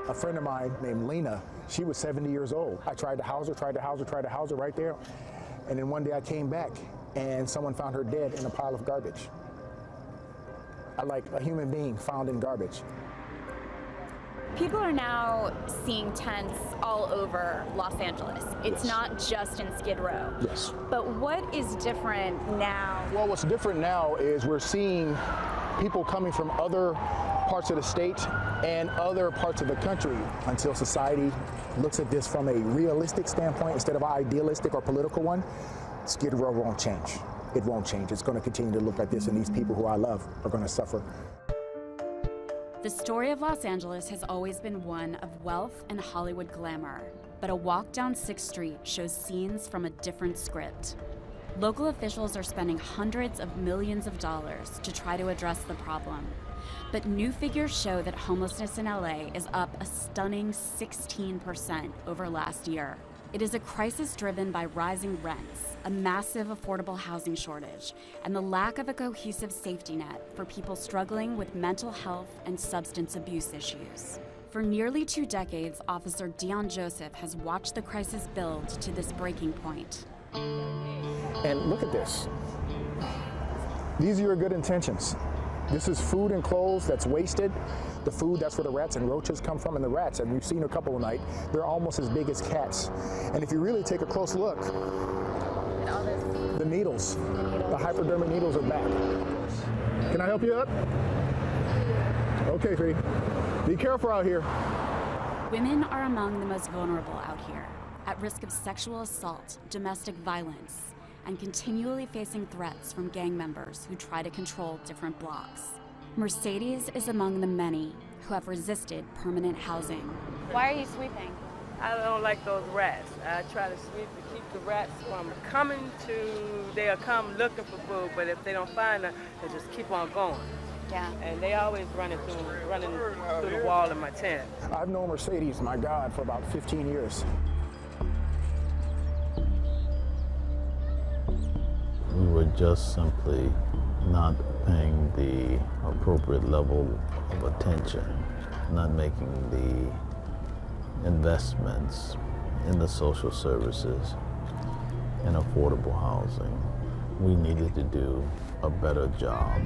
A friend of mine named Lena, she was 70 years old. I tried to house her right there. And then one day I came back and someone found her dead in a pile of garbage. Like a human being found in garbage. People are now seeing tents all over Los Angeles. It's not just in Skid Row. Yes. But what is different now? Well, what's different now is we're seeing people coming from other parts of the state and other parts of the country. Until society looks at this from a realistic standpoint instead of an idealistic or political one, Skid Row won't change. It won't change. It's going to continue to look like this, and these people who I love are going to suffer. The story of Los Angeles has always been one of wealth and Hollywood glamour, but a walk down 6th Street shows scenes from a different script. Local officials are spending hundreds of millions of dollars to try to address the problem. But new figures show that homelessness in LA is up a stunning 16% over last year. It is a crisis driven by rising rents, a massive affordable housing shortage, and the lack of a cohesive safety net for people struggling with mental health and substance abuse issues. For nearly 2 decades, Officer Dion Joseph has watched the crisis build to this breaking point. And look at this. These are your good intentions. This is food and clothes that's wasted. The food, that's where the rats and roaches come from, and the rats, and we've seen a couple tonight, they're almost as big as cats. And if you really take a close look, the needles, the hypodermic needles are back. Can I help you up? Okay, Fee. Be careful out here. Women are among the most vulnerable out here, at risk of sexual assault, domestic violence, and continually facing threats from gang members who try to control different blocks. Mercedes is among the many who have resisted permanent housing. Why are you sweeping? I don't like those rats. I try to sweep to keep the rats from coming to, they'll come looking for food, but if they don't find it, they just keep on going. Yeah. And they always running through the wall in my tent. I've known Mercedes, my God, for about 15 years. We were just simply not paying the appropriate level of attention, not making the investments in the social services and affordable housing. We needed to do a better job.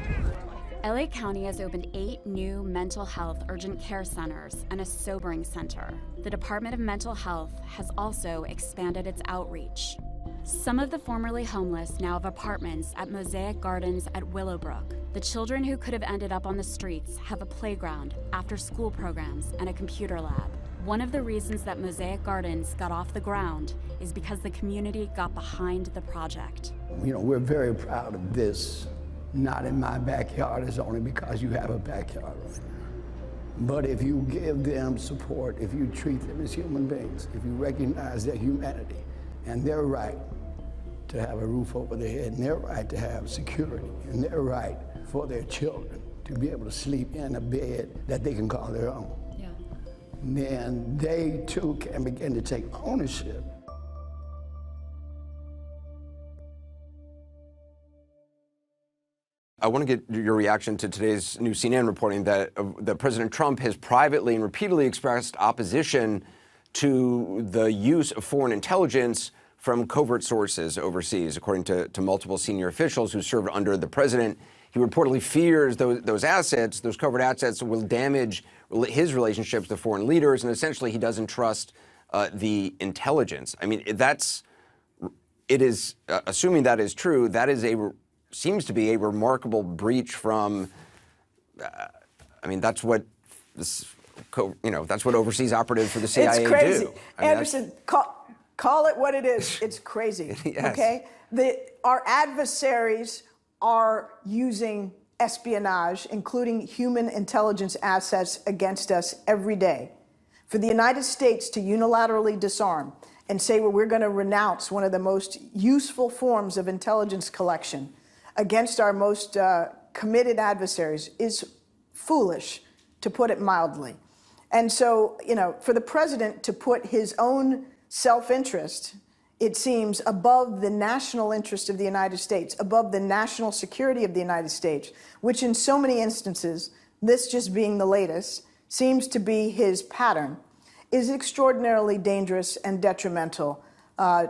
LA County has opened 8 new mental health urgent care centers and a sobering center. The Department of Mental Health has also expanded its outreach. Some of the formerly homeless now have apartments at Mosaic Gardens at Willowbrook. The children who could have ended up on the streets have a playground, after-school programs, and a computer lab. One of the reasons that Mosaic Gardens got off the ground is because the community got behind the project. You know, we're very proud of this. Not in my backyard is only because you have a backyard. But if you give them support, if you treat them as human beings, if you recognize their humanity and their right to have a roof over their head, and their right to have security, and their right for their children to be able to sleep in a bed that they can call their own, then they too can begin to take ownership. I want to get your reaction to today's new CNN reporting that President Trump has privately and repeatedly expressed opposition to the use of foreign intelligence from covert sources overseas, according to multiple senior officials who served under the president. He reportedly fears those assets, those covert assets, will damage his relationships with foreign leaders, and essentially he doesn't trust the intelligence. I mean, it is, assuming that is true, that is seems to be a remarkable breach from, I mean, that's what this, that's what overseas operatives for the CIA do. It's crazy. I mean, Anderson, call it what it is. It's crazy. Yes. Okay? Our adversaries are using espionage, including human intelligence assets, against us every day. For the United States to unilaterally disarm and say, well, we're going to renounce one of the most useful forms of intelligence collection against our most committed adversaries is foolish, to put it mildly. And so, for the president to put his own self-interest, it seems, above the national interest of the United States, above the national security of the United States, which in so many instances, this just being the latest, seems to be his pattern, is extraordinarily dangerous and detrimental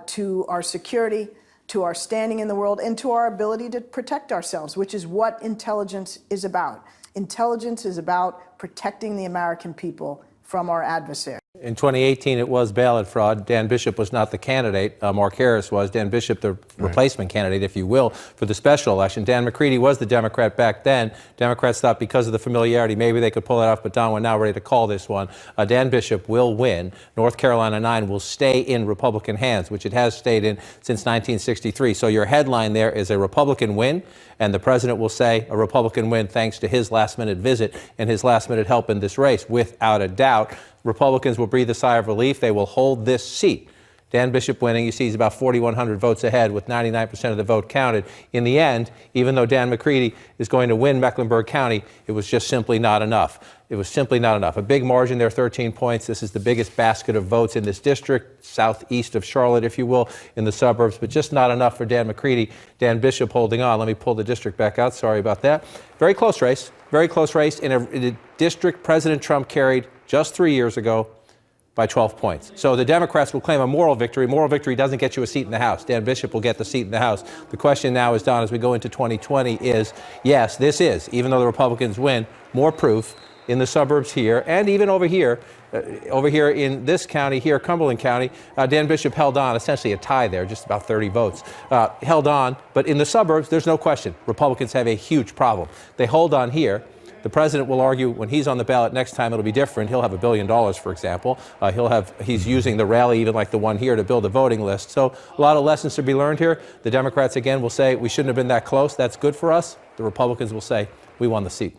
to our security, to our standing in the world, and to our ability to protect ourselves, which is what intelligence is about. Intelligence is about protecting the American people from our adversaries. In 2018, it was ballot fraud. Dan Bishop was not the candidate. Mark Harris was. Dan Bishop, the replacement candidate, if you will, for the special election. Dan McCready was the Democrat back then. Democrats thought because of the familiarity, maybe they could pull it off, but Don, we're now ready to call this one. Dan Bishop will win. North Carolina 9 will stay in Republican hands, which it has stayed in since 1963. So your headline there is a Republican win, and the president will say a Republican win thanks to his last-minute visit and his last-minute help in this race, without a doubt. Republicans will breathe a sigh of relief. They will hold this seat. Dan Bishop winning, you see he's about 4,100 votes ahead with 99% of the vote counted. In the end, even though Dan McCready is going to win Mecklenburg County, it was just simply not enough. It was simply not enough. A big margin there, 13 points. This is the biggest basket of votes in this district, southeast of Charlotte, if you will, in the suburbs, but just not enough for Dan McCready. Dan Bishop holding on. Let me pull the district back out. Sorry about that. Very close race. Very close race in a district President Trump carried just 3 years ago by 12 points. So the Democrats will claim a moral victory. Moral victory doesn't get you a seat in the House. Dan Bishop will get the seat in the House. The question now is, Don, as we go into 2020 is, yes, this is, even though the Republicans win, more proof in the suburbs here and even over here in this county here, Cumberland County. Dan Bishop held on, essentially a tie there, just about 30 votes. Held on, but in the suburbs, there's no question. Republicans have a huge problem. They hold on here. The president will argue when he's on the ballot next time it'll be different. He'll have $1 billion, for example. He's using the rally, even like the one here, to build a voting list. So a lot of lessons to be learned here. The Democrats, again, will say we shouldn't have been that close. That's good for us. The Republicans will say we won the seat.